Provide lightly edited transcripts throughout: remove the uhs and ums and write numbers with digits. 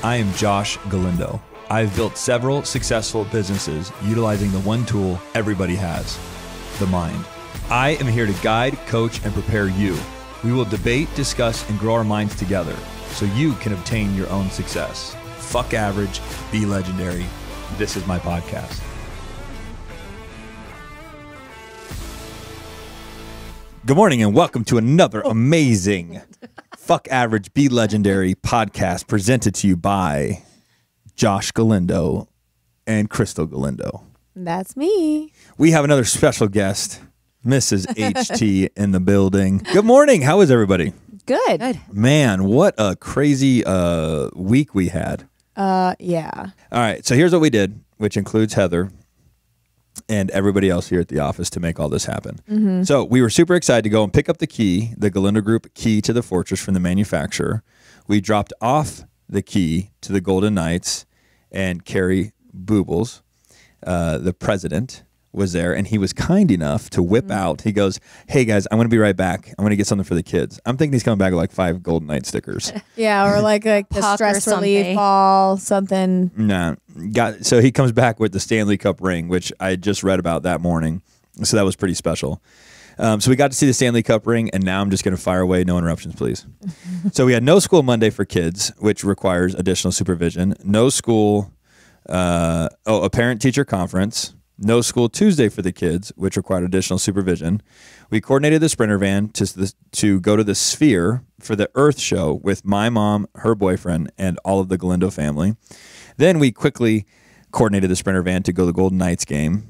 I am Josh Galindo. I've built several successful businesses utilizing the one tool everybody has, the mind. I am here to guide, coach, and prepare you. We will debate, discuss, and grow our minds together so you can obtain your own success. Fuck average, be legendary. This is my podcast. Good morning and welcome to another amazing Fuck Average, Be Legendary podcast presented to you by Josh Galindo and Krystal Galindo. That's me. We have another special guest, Mrs. HT in the building. Good morning. How is everybody? Good. Man, what a crazy week we had. Yeah. All right, so here's what we did, which includes Heather and everybody else here at the office to make all this happen. Mm-hmm. So we were super excited to go and pick up the key, the Galindo Group key to the fortress from the manufacturer. We dropped off the key to the Golden Knights, and Carrie Boobles, the president, was there, and he was kind enough to whip out. He goes, "Hey guys, I'm going to be right back. I'm going to get something for the kids." I'm thinking he's coming back with like 5 Golden Knight stickers. Yeah, or like the stress relief ball, something. Nah, so he comes back with the Stanley Cup ring, which I just read about that morning. So that was pretty special. So we got to see the Stanley Cup ring, and now I'm just going to fire away. No interruptions, please. So we had no school Monday for kids, which requires additional supervision. No school, a parent-teacher conference. No school Tuesday for the kids, which required additional supervision. We coordinated the Sprinter van to go to the Sphere for the Earth show with my mom, her boyfriend, and all of the Galindo family. Then we quickly coordinated the Sprinter van to go to the Golden Knights game.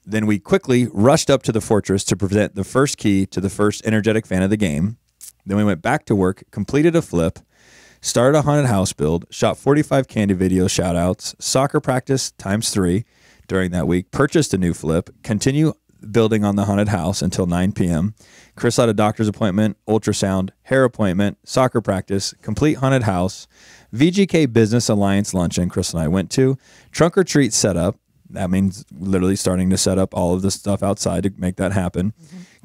Then we quickly rushed up to the Fortress to present the first key to the first energetic fan of the game. Then we went back to work, completed a flip, started a haunted house build, shot 45 candy video shout-outs, soccer practice ×3 during that week, purchased a new flip, continue building on the haunted house until 9 p.m. Krystal had a doctor's appointment, ultrasound, hair appointment, soccer practice, complete haunted house, VGK Business Alliance luncheon Krystal and I went to, trunk or treat setup. That means literally starting to set up all of the stuff outside to make that happen.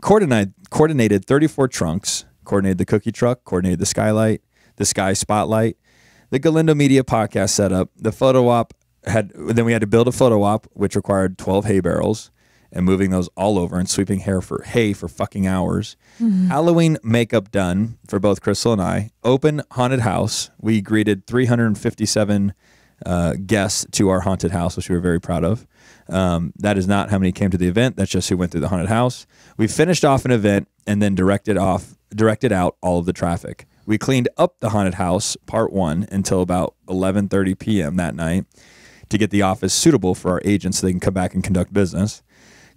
Mm-hmm. Coordinated 34 trunks, coordinated the cookie truck, coordinated the skylight, the sky spotlight, the Galindo Media podcast setup, the photo op. Then we had to build a photo op, which required 12 hay barrels and moving those all over and sweeping hay for fucking hours. Mm-hmm. Halloween makeup done for both Krystal and I. Open haunted house. We greeted 357 guests to our haunted house, which we were very proud of. That is not how many came to the event. That's just who went through the haunted house. We finished off an event and then directed out all of the traffic. We cleaned up the haunted house, part 1, until about 11:30 p.m. that night to get the office suitable for our agents so they can come back and conduct business.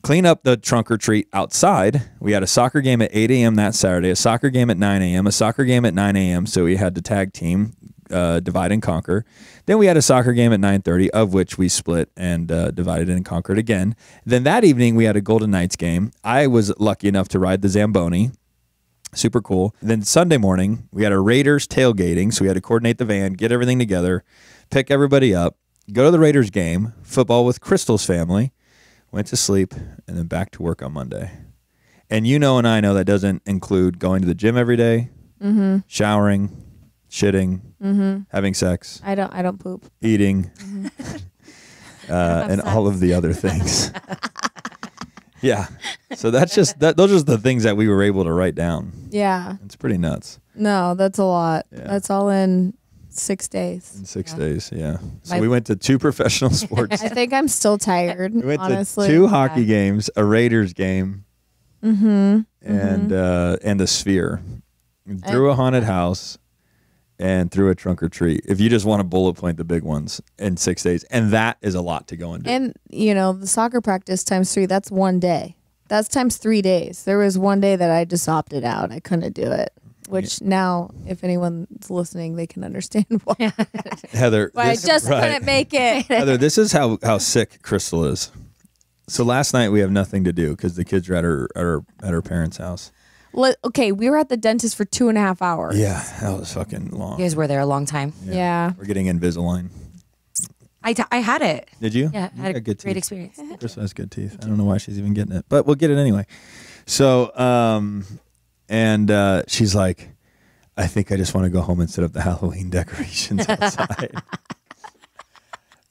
Clean up the trunk or treat outside. We had a soccer game at 8 a.m. that Saturday, a soccer game at 9 a.m., a soccer game at 9 a.m., so we had to tag team, divide and conquer. Then we had a soccer game at 9:30, of which we split and divided and conquered again. Then that evening, we had a Golden Knights game. I was lucky enough to ride the Zamboni. Super cool. Then Sunday morning, we had a Raiders tailgating, so we had to coordinate the van, get everything together, pick everybody up, go to the Raiders game, football with Krystal's family, went to sleep, and then back to work on Monday. And you know and I know that doesn't include going to the gym every day, mm-hmm. showering, shitting, mm-hmm. having sex. I don't poop. Eating, mm-hmm. And all of the other things. Yeah. So that's just those are the things that we were able to write down. Yeah. It's pretty nuts. No, that's a lot. Yeah. That's all in 6 days. In 6 days, yeah. So we went to 2 professional sports. I think I'm still tired, we went honestly. to 2 hockey games, a Raiders game, mm-hmm. and the Sphere. Through a haunted house and through a trunk or treat. If you just want to bullet point the big ones in 6 days. And that is a lot to go and do. And, the soccer practice ×3, that's 1 day. That's ×3 days. There was 1 day that I just opted out. I couldn't do it. Which now, if anyone's listening, they can understand why. Heather, I just couldn't make it. Heather, this is how sick Krystal is. So last night we have nothing to do because the kids are at her parents' house. Okay, we were at the dentist for 2.5 hours. Yeah, that was fucking long. You guys were there a long time. Yeah. We're getting Invisalign. I had it. Did you? Yeah, I had a good great teeth. experience. Krystal has good teeth. I don't know why she's even getting it, but we'll get it anyway. So, she's like, I think I just want to go home and set up the Halloween decorations outside.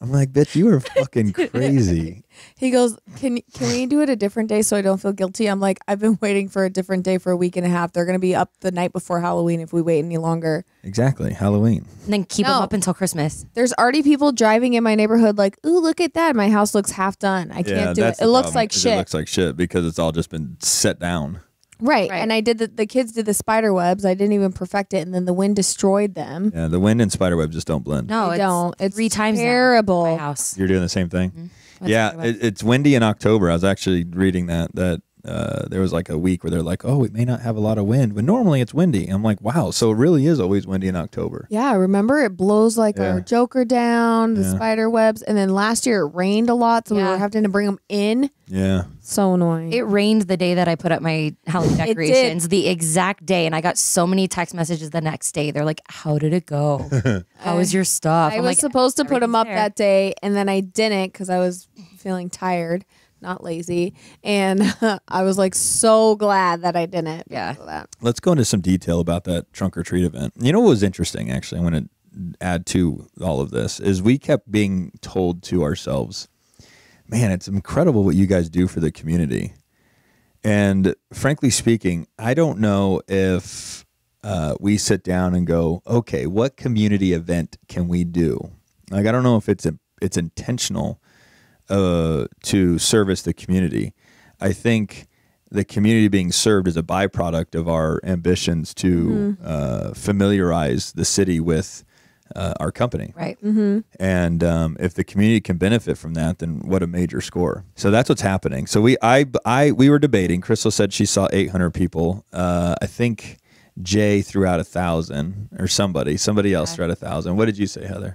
I'm like, bitch, you are fucking crazy. He goes, can we do it a different day so I don't feel guilty? I'm like, I've been waiting for a different day for a week and a half. They're going to be up the night before Halloween if we wait any longer. Exactly. Halloween. And then keep them up until Christmas. There's already people driving in my neighborhood like, ooh, look at that. My house looks half done. I can't do it. It looks like shit. It looks like shit because it's all just been set down. Right. And I did the kids did the spider webs. I didn't even perfect it, and then the wind destroyed them. Yeah, the wind and spider webs just don't blend. No, They don't. It's 3 times terrible. now in my house. You're doing the same thing? Mm-hmm. Yeah, it's windy in October. I was actually reading that there was like a week where they're like, oh, we may not have a lot of wind, but normally it's windy. I'm like, wow, so it really is always windy in October. Yeah, remember it blows like our Joker down, the spider webs, and then last year it rained a lot, so we were having to bring them in. Yeah. So annoying. It rained the day that I put up my Halloween decorations, the exact day, and I got so many text messages the next day. They're like, how did it go? How was your stuff? I was like, supposed to put them up there. that day, and then I didn't because I was feeling tired, not lazy. And I was like so glad that I didn't. Yeah. Because of that. Let's go into some detail about that trunk or treat event. You know what was interesting, actually, I want to add to all of this, is we kept being told to ourselves, man, it's incredible what you guys do for the community. And frankly speaking, I don't know if we sit down and go, okay, what community event can we do? Like, I don't know if it's intentional to service the community. I think the community being served is a byproduct of our ambitions to familiarize the city with our company. Right. And if the community can benefit from that, then what a major score. So that's what's happening. So we were debating. Krystal said she saw 800 people. I think Jay threw out 1,000, or somebody else threw out 1,000. What did you say, Heather?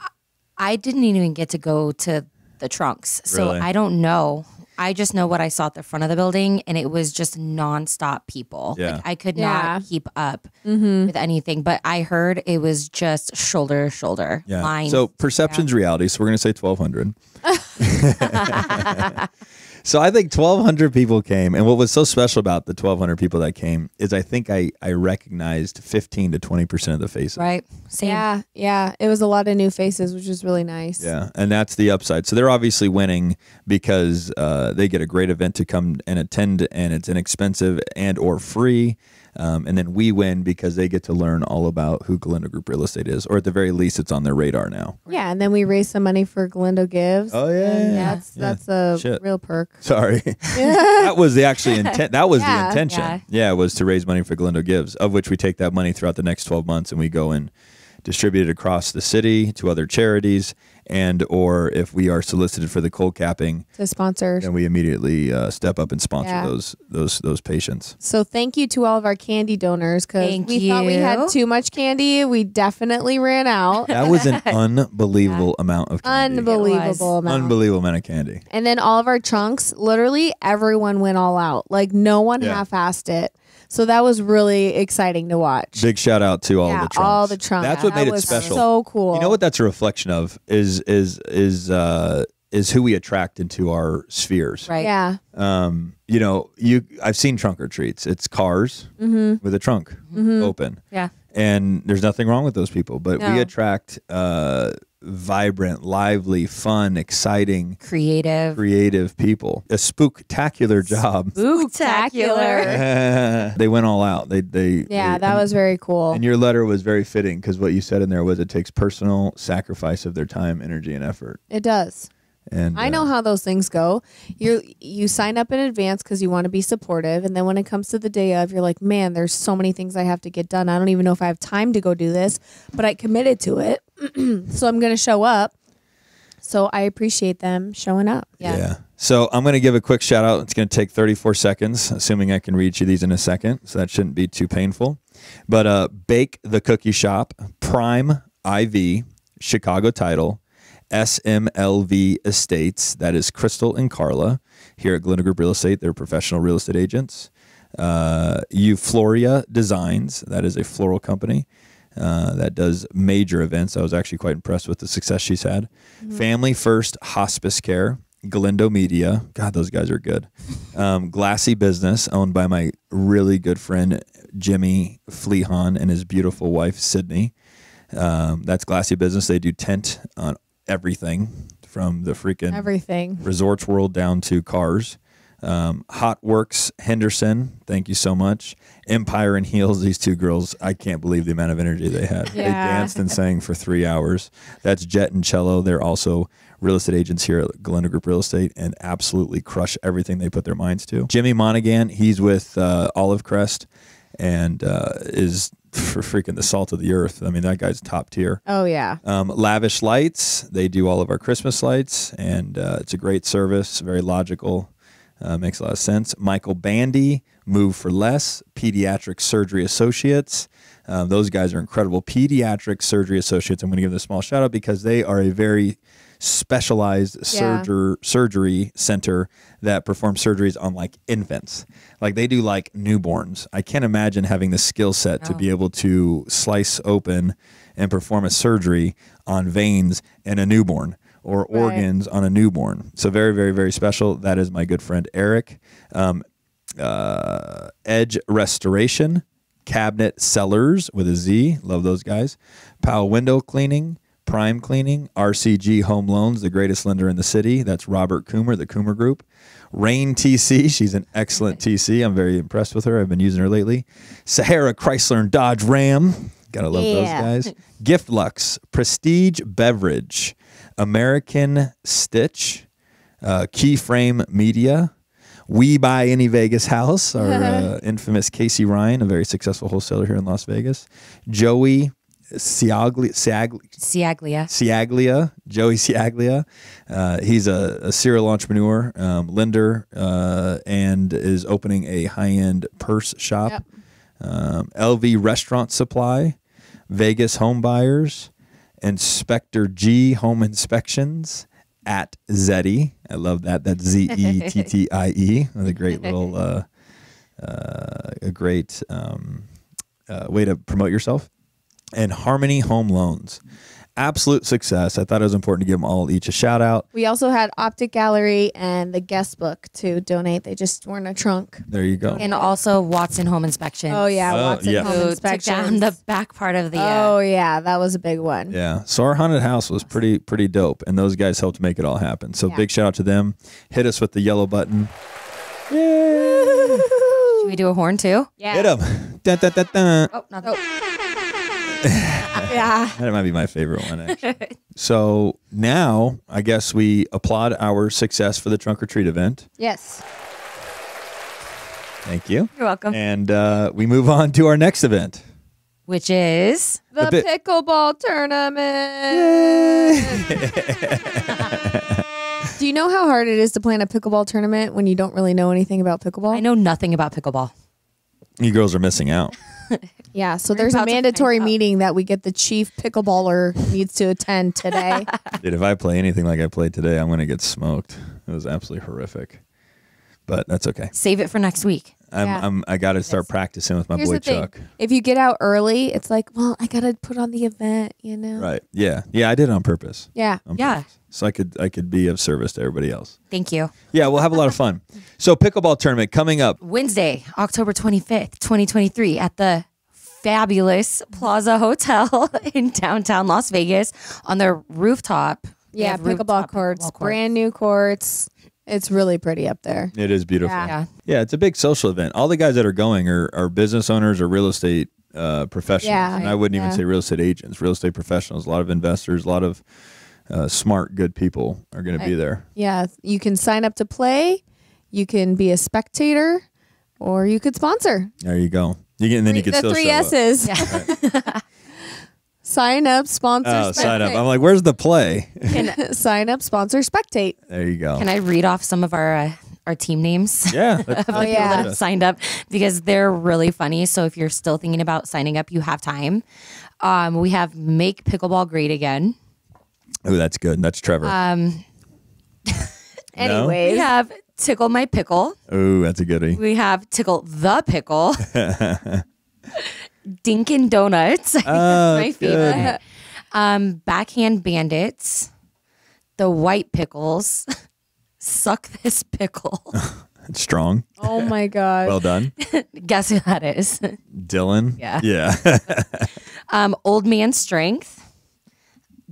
I didn't even get to go to the trunks, so Really? I don't know. I just know what I saw at the front of the building, and it was just nonstop people. Yeah. Like, I could not keep up with anything, but I heard it was just shoulder to shoulder. Yeah. Lines. So perception's reality. So we're going to say 1,200. So I think 1,200 people came. And what was so special about the 1,200 people that came is I think I recognized 15 to 20% of the faces. Right. Same. Yeah. It was a lot of new faces, which was really nice. Yeah. And that's the upside. So they're obviously winning because they get a great event to come and attend, and it's inexpensive and or free. And then we win because they get to learn all about who Galindo Group Real Estate is, or at the very least, it's on their radar now. Yeah, and then we raised some money for Galindo Gives. Oh yeah, That's a real perk. Sorry, that was the actually intent. That was the intention. Yeah. It was to raise money for Galindo Gives, of which we take that money throughout the next 12 months and we go and distribute it across the city to other charities, and or if we are solicited for the cold capping To sponsor. then we immediately step up and sponsor those patients. So thank you to all of our candy donors, because Thank we thought we had you. too much candy. We definitely ran out. That was an unbelievable amount of candy. Unbelievable amount. Unbelievable amount of candy. And then all of our trunks, literally everyone went all out. Like no one Yeah. half-assed it. So that was really exciting to watch. Big shout out to all the trunks. all the trunks. That's what That made it was special. so cool. You know what that's a reflection of is who we attract into our spheres. Right. Yeah. I've seen trunk or treats. It's cars with a trunk open. Yeah. And there's nothing wrong with those people, but we No. attract vibrant, lively, fun, exciting, Creative. people. A spooktacular job. Spooktacular. They went all out. They That was very cool. And your letter was very fitting because what you said in there was it takes personal sacrifice of their time, energy, and effort. It does. And I know how those things go. You sign up in advance because you want to be supportive, and then when it comes to the day of, you're like, man, there's so many things I have to get done. I don't even know if I have time to go do this, but I committed to it, so I'm going to show up. So I appreciate them showing up. Yeah. So I'm going to give a quick shout out. It's going to take 34 seconds, assuming I can read you these in a second. So that shouldn't be too painful. But Bake the Cookie Shop, Prime IV, Chicago Title, SMLV Estates, that is Krystal and Carla here at Galindo Group Real Estate. They're professional real estate agents. Euphoria Designs, that is a floral company that does major events. I was actually quite impressed with the success she's had. Family First Hospice Care, Galindo Media. God, those guys are good. Glassy Business, owned by my really good friend Jimmy Fleehon and his beautiful wife, Sydney. That's Glassy Business. They do tent on everything from the freaking Everything. Resorts World down to cars. Hot Works Henderson, thank you so much. Empire and Heels, these two girls, I can't believe the amount of energy they had. They danced and sang for 3 hours. That's Jet and Cello. They're also real estate agents here at Galindo Group Real Estate and absolutely crush everything they put their minds to. Jimmy Monaghan, he's with Olive Crest and is for freaking the salt of the earth. I mean, that guy's top tier. Oh, yeah. Lavish Lights, they do all of our Christmas lights, and it's a great service, very logical. Makes a lot of sense. Michael Bandy, Move for Less, Pediatric Surgery Associates. Those guys are incredible. Pediatric Surgery Associates, I'm going to give them a small shout out because they are a very specialized surgery center that performs surgeries on like infants. Like they do like newborns. I can't imagine having the skill set to be able to slice open and perform a surgery on veins in a newborn. Or organs on a newborn. So very, very, very special. That is my good friend Eric. Edge Restoration, Cabinet Sellers with a Z. Love those guys. Powell Window Cleaning, Prime Cleaning, RCG Home Loans, the greatest lender in the city. That's Robert Coomer, the Coomer Group. Rain TC, she's an excellent TC. I'm very impressed with her. I've been using her lately. Sahara Chrysler and Dodge Ram. Gotta love those guys. Gift Lux, Prestige Beverage, American Stitch, Keyframe Media, We Buy Any Vegas House, our infamous Casey Ryan, a very successful wholesaler here in Las Vegas. Joey Ciaglia. Joey Ciaglia. He's a serial entrepreneur, lender, and is opening a high-end purse shop. LV Restaurant Supply, Vegas Home Buyers, Inspector G Home Inspections at Zettie. I love that. That's Zettie. What a great little, a great way to promote yourself. And Harmony Home Loans. Absolute success. I thought it was important to give them all each a shout out. We also had Optic Gallery and the guest book to donate. They just were in a trunk. There you go. And also Watson Home Inspections. Oh, yeah. Watson Home Inspections. Took down the back part of the... Oh, yeah. That was a big one. Yeah. So our haunted house was pretty dope. And those guys helped make it all happen. So big shout out to them. Hit us with the yellow button. Yay! Should we do a horn too? Yeah. Hit them. Dun, dun, dun, dun. Oh, not that. That might be my favorite one, actually. So now I guess we applaud our success for the Trunk or Treat event. Yes. Thank you. You're welcome. And we move on to our next event, which is the pickleball tournament. Do you know how hard it is to plan a pickleball tournament when you don't really know anything about pickleball? I know nothing about pickleball. You girls are missing out. Yeah, so there's a mandatory meeting that we get the chief pickleballer needs to attend today. Dude, if I play anything like I played today, I'm going to get smoked. It was absolutely horrific. But that's okay. Save it for next week. I got to start practicing with my boy Chuck. If you get out early, it's like, well, I got to put on the event, you know? Right. Yeah. Yeah, I did it on purpose. Yeah. So I could be of service to everybody else. Thank you. Yeah, we'll have a lot of fun. So pickleball tournament coming up Wednesday, October 25th, 2023 at the fabulous Plaza Hotel in downtown Las Vegas on their rooftop. Yeah, pickleball courts, brand new courts. It's really pretty up there. It is beautiful. Yeah, it's a big social event. All the guys that are going are business owners or real estate professionals. Yeah, and I wouldn't even say real estate agents, real estate professionals, a lot of investors, a lot of smart, good people are going to be there. Yeah, you can sign up to play, you can be a spectator, or you could sponsor. There you go. You could still three show S's. Up. Right. Sign up, sponsor, spectate. Sign up. I'm like, where's the play? Sign up, sponsor, spectate. There you go. Can I read off some of our team names? Yeah. Of people that have signed up because they're really funny. So if you're still thinking about signing up, you have time. We have Make Pickleball Great Again. Oh, that's good. That's Trevor. Anyways, we have Tickle My Pickle. Oh, that's a goodie. We have Tickle the Pickle. Dinkin' Donuts. My favorite. Backhand Bandits. The White Pickles. Suck This Pickle. Strong. Oh my God. Well done. Guess who that is? Dylan. Yeah. Yeah. Old Man Strength,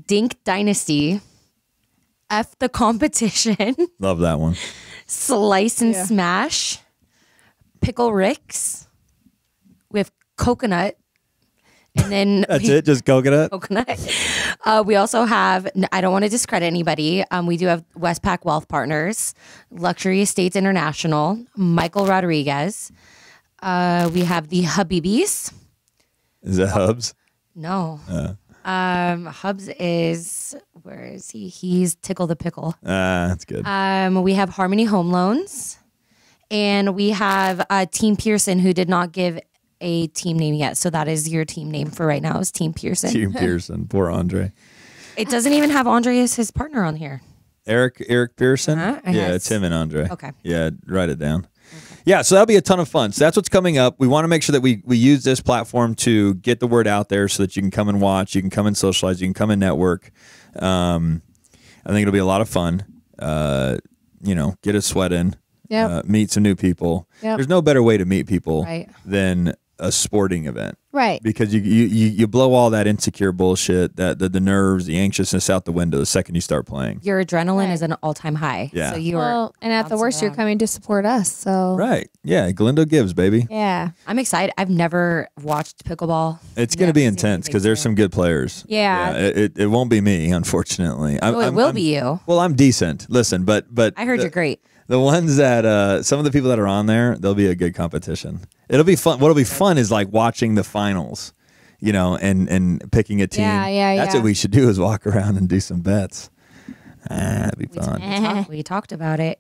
Dink Dynasty, F the Competition, Love that one. Slice and Smash, Pickle Ricks with Coconut, and then That's it? Just coconut? We also have, I don't want to discredit anybody. We do have Westpac Wealth Partners, Luxury Estates International, Michael Rodriguez. We have the Habibis. Is it Hubs? No. Hubs is, where is he? He's Tickle the Pickle. That's good. We have Harmony Home Loans. And we have Team Pearson, who did not give a team name yet. So that is your team name for right now, is Team Pearson. Team Pearson. Poor Andre. It doesn't even have Andre as his partner on here. Eric Pearson? Yeah, it's him and Andre. Okay. Yeah, write it down. Okay. Yeah, so that'll be a ton of fun. So that's what's coming up. We want to make sure that we use this platform to get the word out there so that you can come and watch, you can come and socialize, you can come and network. I think it'll be a lot of fun. Get a sweat in. Yep. Meet some new people. Yep. There's no better way to meet people Right. than a sporting event. Right. Because you blow all that insecure bullshit, that the nerves, the anxiousness out the window the second you start playing. Your adrenaline is an all-time high. Yeah. So you're and at the worst, you're coming to support us. So Right. Yeah. Galindo Gives, baby. yeah. I'm excited. I've never watched pickleball. It's going to be intense because there's some good players. Yeah. It won't be me, unfortunately. It will be you. Well, I'm decent. Listen, but I heard you're great. The ones that some of the people that are on there, there'll be a good competition. It'll be fun. What'll be fun is like watching the finals, and picking a team. Yeah. That's what we should do, is walk around and do some bets. That'd be fun. We talked about it.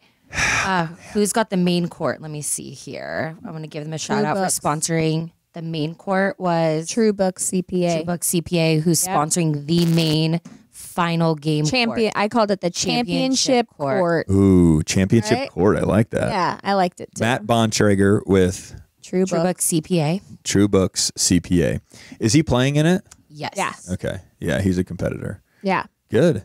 Who's got the main court? Let me see here. I want to give them a shout out for sponsoring. The main court was True Book CPA. True Book CPA, who's sponsoring the main final game champion. court. I called it the championship court. Ooh, championship Right? court. I like that. Yeah, I liked it too. Matt Bontrager with True True Book. Book CPA. True Books CPA. Is he playing in it? Yes. Yes. Okay. Yeah, he's a competitor. Yeah. Good.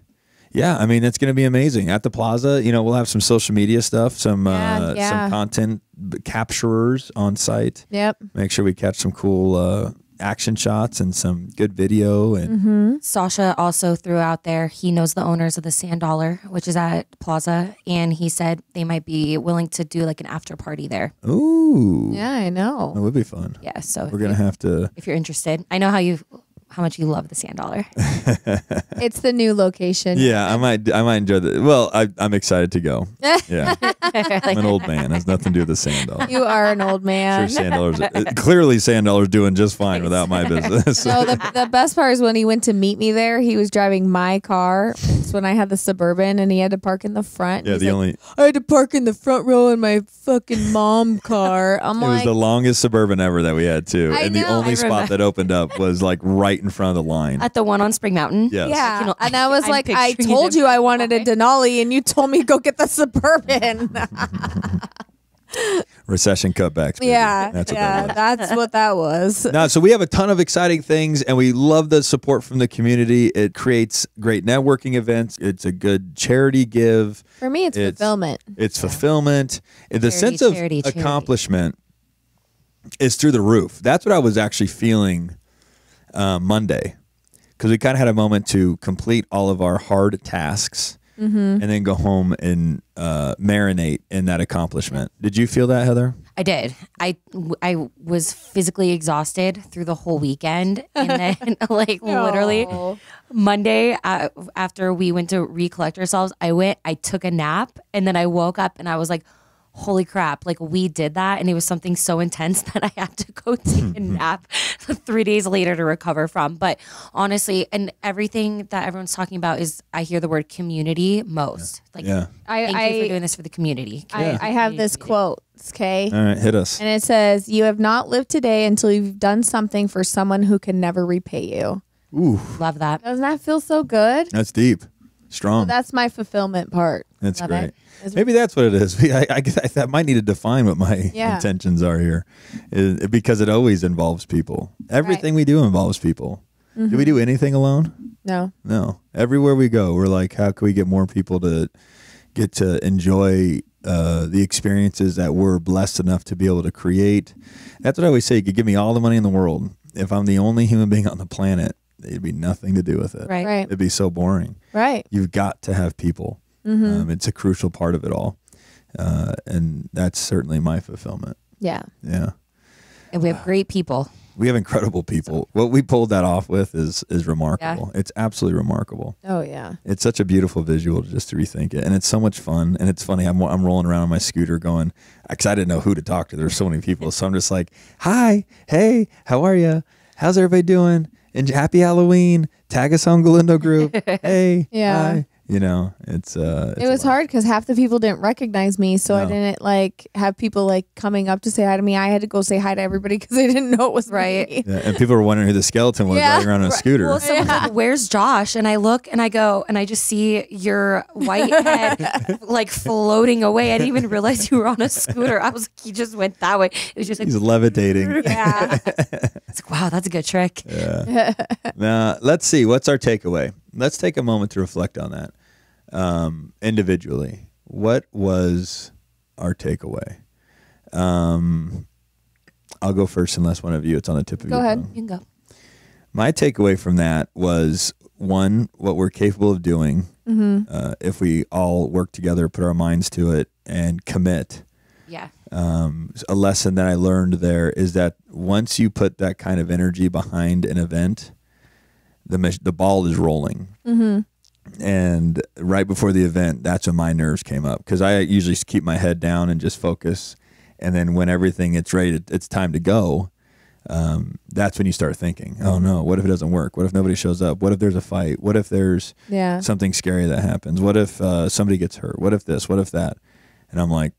Yeah, I mean, that's going to be amazing. At the plaza, we'll have some social media stuff, some content capturers on site. Yep. Make sure we catch some cool action shots and some good video. And Sasha also threw out there, he knows the owners of the Sand Dollar, which is at Plaza, and he said they might be willing to do like an after party there. Ooh. Yeah, I know. That would be fun. Yeah, so We're going to have to. if you're interested. I know how much you love the Sand Dollar. It's the new location. Yeah, I might enjoy that. Well, I'm excited to go. Yeah. I'm an old man. It has nothing to do with the Sand Dollar. You are an old man. Sure, clearly Sand Dollar's doing just fine without my business. No, the best part is when he went to meet me there, he was driving my car. It's when I had the Suburban and he had to park in the front. Yeah, He's I had to park in the front row in my fucking mom car. It was the longest Suburban ever that we had too. I And the know. only I spot that opened up was like right in front of the line. At the one on Spring Mountain? Yes. Yeah. And I was I'm like, I picturing told it in you I my wanted a mind. Denali and you told me go get the Suburban. Recession cutbacks. baby. Yeah. That's what yeah. that was. That's what that was. No, so we have a ton of exciting things, and we love the support from the community. It creates great networking events. It's a good charity give. For me, it's fulfillment. It's fulfillment. The sense of charity. accomplishment is through the roof. That's what I was actually feeling Monday, because we kind of had a moment to complete all of our hard tasks and then go home and marinate in that accomplishment. Did you feel that, Heather? I did. I was physically exhausted through the whole weekend. And then literally Monday after we went to recollect ourselves, I took a nap, and then I woke up and I was like, holy crap, like we did that. And it was something so intense that I had to go take a nap 3 days later to recover from. But honestly, and everything that everyone's talking about is, I hear the word community most. Like, thank you for doing this for the community. I have this quote, okay? All right, hit us. And it says, you have not lived today until you've done something for someone who can never repay you. Ooh, Love that. Doesn't that feel so good? that's deep. Strong. So that's my fulfillment part. That's Love great. it. Maybe that's what it is. I might need to define what my intentions are here, because it always involves people. Everything we do involves people. Do we do anything alone? No. No. Everywhere we go, we're like, how can we get more people to get to enjoy the experiences that we're blessed enough to be able to create. That's what I always say. You could give me all the money in the world. If I'm the only human being on the planet, it'd be nothing to do with it. Right. It'd be so boring. Right. You've got to have people. It's a crucial part of it all. And that's certainly my fulfillment. Yeah. Yeah. And we have great people. We have incredible people. What we pulled that off with is remarkable. It's absolutely remarkable. Oh yeah. It's such a beautiful visual just to rethink it, and it's so much fun. And it's funny. I'm rolling around on my scooter going, because I didn't know who to talk to. There's so many people, so I'm just like, "Hi, hey, how are you? How's everybody doing? And happy Halloween. Tag us on Galindo group. Hey, Yeah. hi." You know, it's It was hard because half the people didn't recognize me, so I No. didn't like have people like coming up to say hi to me. I had to go say hi to everybody because they didn't know it was Right. me. Yeah, and people were wondering who the skeleton was Yeah. riding around on a scooter. Well, someone's like, "Where's Josh?" And I look and I go and I just see your white head like floating away. I didn't even realize you were on a scooter. I was like, he just went that way. It was just like, He's levitating. Yeah. it's like, wow, that's a good trick. Now, let's see. What's our takeaway? Let's take a moment to reflect on that. Individually, what was our takeaway? I'll go first unless one of you, it's on the tip of Go your ahead. tongue. You can go. My takeaway from that was, one, what we're capable of doing if we all work together, put our minds to it, and commit. Yeah. A lesson that I learned there is that once you put that kind of energy behind an event, the ball is rolling. And right before the event, that's when my nerves came up, because I usually keep my head down and just focus. And then when everything it's ready, it's time to go. That's when you start thinking, oh no, what if it doesn't work? What if nobody shows up? What if there's a fight? What if there's something scary that happens? What if somebody gets hurt? What if this? What if that? And I'm like,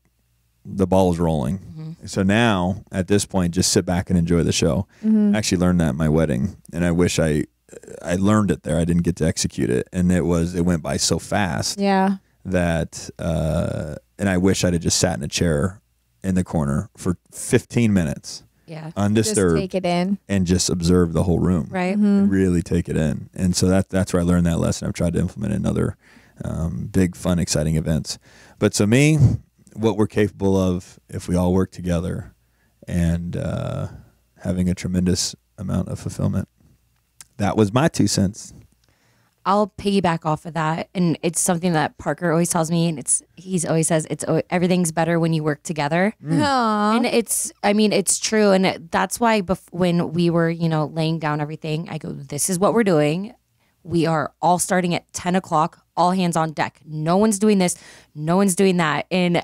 the ball is rolling. So now at this point, just sit back and enjoy the show. I actually learned that at my wedding, and I wish I learned it there. I didn't get to execute it, and it went by so fast that and I wish I'd have just sat in a chair in the corner for 15 minutes, undisturbed, Just take it in and just observe the whole room, Right. and really take it in. And so that's where I learned that lesson. I've tried to implement it in other big, fun, exciting events. But so me, what we're capable of if we all work together, and having a tremendous amount of fulfillment. That was my 2 cents. I'll piggyback off of that, and it's something that Parker always tells me, and he's always says everything's better when you work together. Aw. And it's true, and that's why when we were laying down everything, I go, this is what we're doing. We are all starting at 10 o'clock, all hands on deck. No one's doing this, no one's doing that. And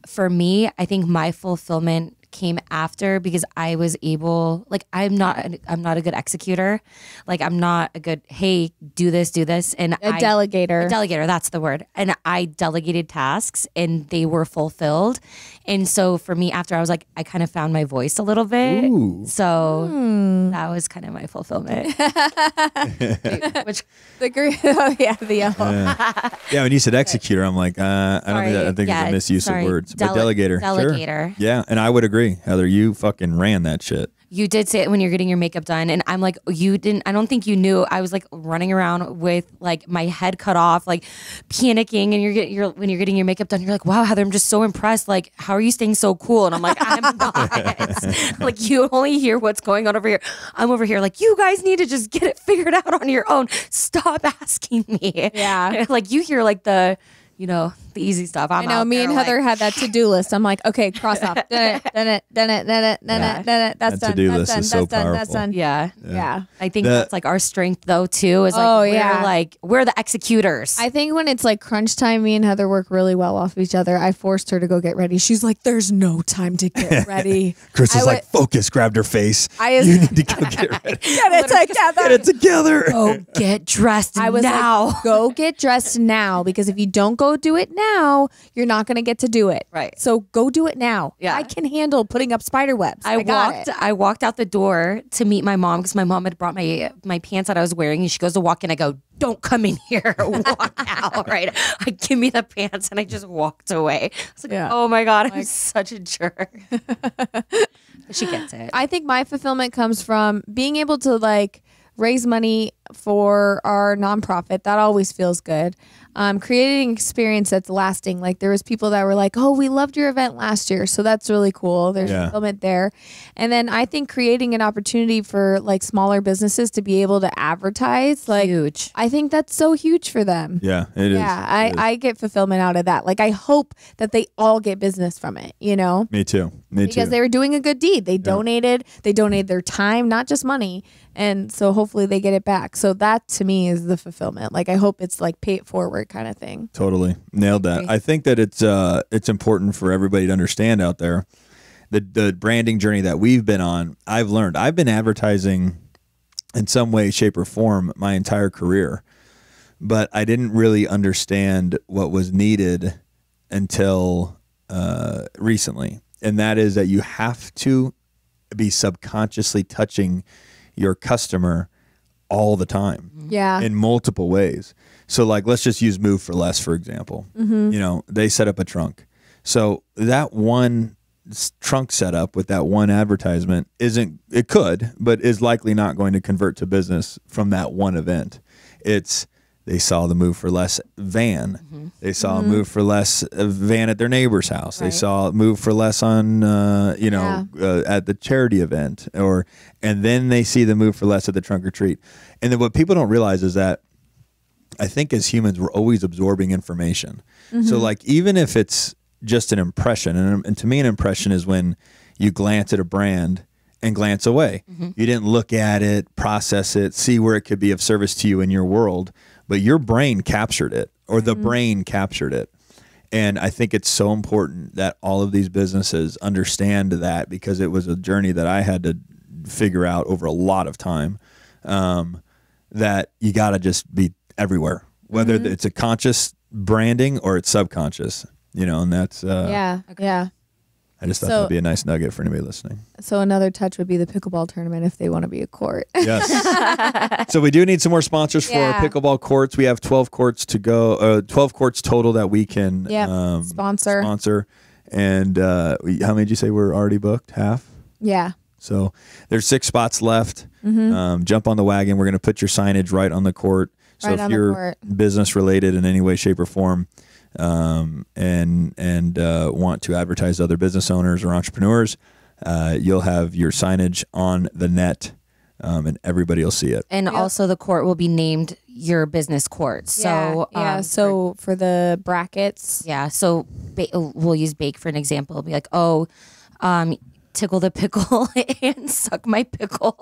for me, I think my fulfillment came after, because I was able, like, I'm not a good executor. Like, I'm not a good, hey, do this. And A delegator. That's the word. And I delegated tasks and they were fulfilled. And so for me, after, I was like, I kind of found my voice a little bit. Ooh. So that was kind of my fulfillment. Which the yellow. Yeah, when you said executor, I'm like, I think it's a misuse of words. But delegator. Delegator. Sure. Yeah, and I would agree. Heather, you fucking ran that shit. You did say it when you're getting your makeup done, and I'm like, I don't think you knew. I was like running around with like my head cut off, like panicking. And when you're getting your makeup done, you're like, wow, Heather, I'm just so impressed. Like, how are you staying so cool? And I'm like, I'm not. Like, you only hear what's going on over here. I'm over here like, you guys need to just get it figured out on your own. Stop asking me. Yeah. Like, you hear like the easy stuff. I know. Me and Heather had that to-do list. I'm like, okay, cross off. Done it. That's done. to-do That's list done. is so That's done. That's powerful. done. Yeah. I think that's like our strength though too. Is like we're the executors. I think when it's like crunch time, me and Heather work really well off of each other. I forced her to go get ready. She's like, "There's no time to get ready." Krystal's like, focus, grabbed her face. I was- You need to go get ready. Get it together. Get it together. Go get dressed I was now. like, go get dressed now, because if you don't go do it now, you're not going to get to do it. Right. So go do it now. Yeah. I can handle putting up spider webs. I walked out the door to meet my mom, because my mom had brought my pants that I was wearing, and she goes to walk in. I go, don't come in here. Walk out. Right. I give me the pants, and I just walked away. I was like, oh my God, I'm such a jerk. She gets it. I think my fulfillment comes from being able to like raise money for our nonprofit. That always feels good. Creating experience that's lasting. Like there was people that were like, oh, we loved your event last year. So that's really cool. There's fulfillment there. And then I think creating an opportunity for like smaller businesses to be able to advertise, like Huge. I think that's so huge for them. Yeah, it is. Yeah, I get fulfillment out of that. Like I hope that they all get business from it, you know? Me too. Because they were doing a good deed. They donated their time, not just money. And so hopefully they get it back. So that to me is the fulfillment. Like I hope it's like pay it forward kind of thing. Totally. Nailed that. I think that it's important for everybody to understand out there the branding journey that we've been on. I've been advertising in some way, shape, or form my entire career, but I didn't really understand what was needed until recently. And that is that you have to be subconsciously touching your customer all the time. Yeah. In multiple ways. So like, let's just use Move for Less, for example. You know, they set up a trunk. So that one trunk setup with that one advertisement it could, but is likely not going to convert to business from that one event. They saw the Move for Less van. They saw a Move for Less van at their neighbor's house. They saw Move for Less on, at the charity event, and then they see the Move for Less at the trunk or treat. And then what people don't realize is that I think as humans, we're always absorbing information. So like, even if it's just an impression, and to me, an impression is when you glance at a brand and glance away. You didn't look at it, process it, see where it could be of service to you in your world, but your brain captured it, or the brain captured it. And I think it's so important that all of these businesses understand that, because it was a journey that I had to figure out over a lot of time, that you got to just be everywhere, whether it's a conscious branding or it's subconscious, and that's, yeah. I just thought that'd be a nice nugget for anybody listening. So another touch would be the pickleball tournament if they want to be a court. Yes. So we do need some more sponsors for our pickleball courts. We have 12 courts to go, 12 courts total that we can sponsor. And how many did you say were already booked? Half? Yeah. So there's 6 spots left. Jump on the wagon. We're going to put your signage right on the court. So if you're business related in any way, shape, or form, and want to advertise to other business owners or entrepreneurs, you'll have your signage on the net, and everybody will see it. And also the court will be named your business court. So so for the brackets. Yeah. So we'll use bake for an example. It'll be like, tickle the pickle and suck my pickle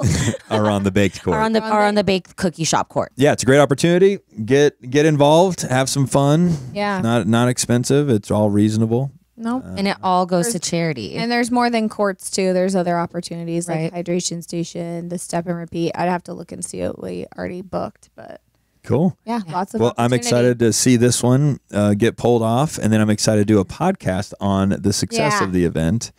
are on the baked court. Are on the baked cookie shop court. Yeah, it's a great opportunity. Get involved, have some fun. Yeah. Not expensive. It's all reasonable. Nope. And it all goes to charity. And there's more than courts too. There's other opportunities like hydration station, the step and repeat. I'd have to look and see what we already booked, but cool. Yeah, lots of I'm excited to see this one get pulled off, and then I'm excited to do a podcast on the success of the event.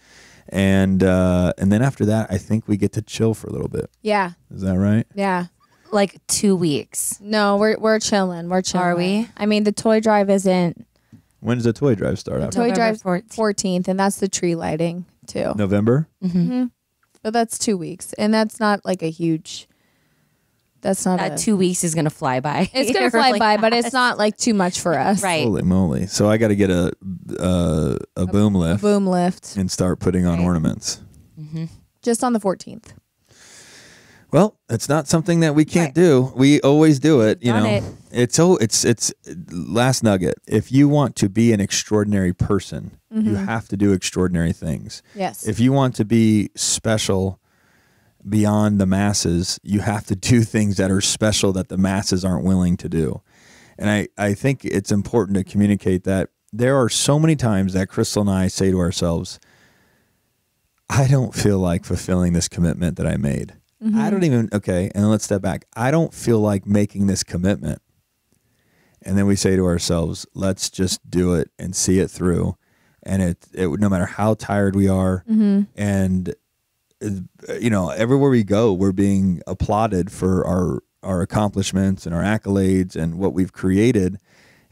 And then after that, I think we get to chill for a little bit. Yeah. Is that right? Yeah. Like 2 weeks. No, we're chilling. We're chilling. Are we? I mean, the toy drive isn't. When does the toy drive start? The toy drive 14th, and that's the tree lighting too. November? But that's 2 weeks, and that's not like a huge. That's not that 2 weeks is gonna fly by. It's gonna fly by, but it's not like too much for us. Right. Holy moly! So I got to get a boom lift. A boom lift. And start putting on ornaments. Just on the 14th. Well, it's not something that we can't do. We always do it. It's last nugget. If you want to be an extraordinary person, you have to do extraordinary things. Yes. If you want to be special beyond the masses, you have to do things that are special that the masses aren't willing to do. And I think it's important to communicate that there are so many times that Krystal and I say to ourselves, I don't feel like fulfilling this commitment that I made. I don't even, and let's step back. I don't feel like making this commitment. And then we say to ourselves, let's just do it and see it through. And it no matter how tired we are, and everywhere we go, we're being applauded for our accomplishments and our accolades and what we've created.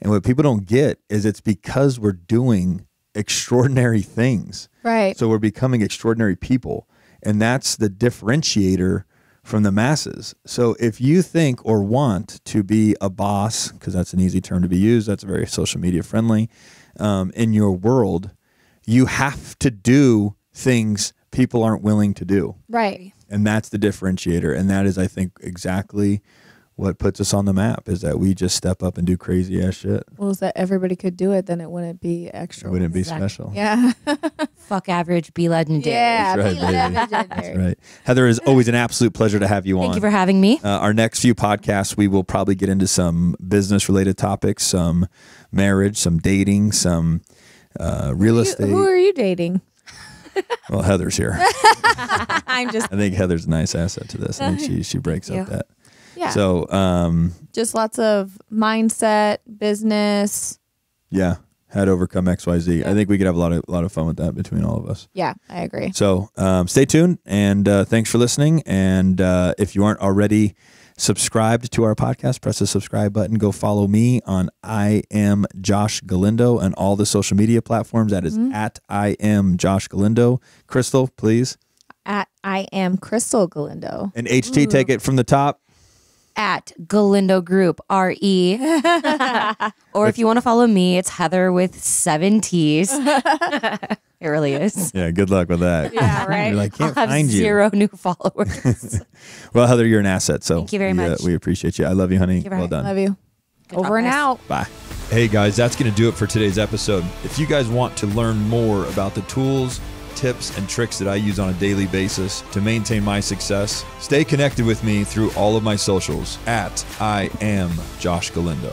And what people don't get is it's because we're doing extraordinary things. Right. So we're becoming extraordinary people. And that's the differentiator from the masses. So if you think or want to be a boss, because that's an easy term to be used, that's very social media friendly, in your world, you have to do things people aren't willing to do. Right. And that's the differentiator. And that is, I think, exactly what puts us on the map, is that we just step up and do crazy ass shit. Well, if that everybody could do it, then it wouldn't be extra. It wouldn't be special. Yeah. Fuck average, be legendary. Yeah. That's right, be baby. legendary. That's right. Heather, is always an absolute pleasure to have you on. Thank you for having me. Our next few podcasts, we will probably get into some business-related topics, some marriage, some dating, some real estate. Who are you dating? Well, Heather's here. I'm just. I think Heather's a nice asset to this. I think she breaks up that. Yeah. So, just lots of mindset, business. yeah, how to overcome XYZ. Yeah. I think we could have a lot of fun with that between all of us. Yeah, I agree. So, stay tuned, and thanks for listening. And if you aren't already subscribed to our podcast, press the subscribe button. Go follow me on IAmJoshGalindo and all the social media platforms. That is at IAmJoshGalindo. Krystal, please. At I am Krystal Galindo. And HT, take it from the top. At Galindo Group, RE. Or if you want to follow me, it's Heather with 7 T's. It really is. Yeah, good luck with that. Yeah, right. You're like, can't I'll have find you. 0 new followers. Well, Heather, you're an asset. So Thank you very much. We appreciate you. I love you, honey. you very Well done. Love you. Good Over job, and guys. out. Bye. Hey guys, that's going to do it for today's episode. If you guys want to learn more about the tools, tips, and tricks that I use on a daily basis to maintain my success, stay connected with me through all of my socials at IAmJoshGalindo.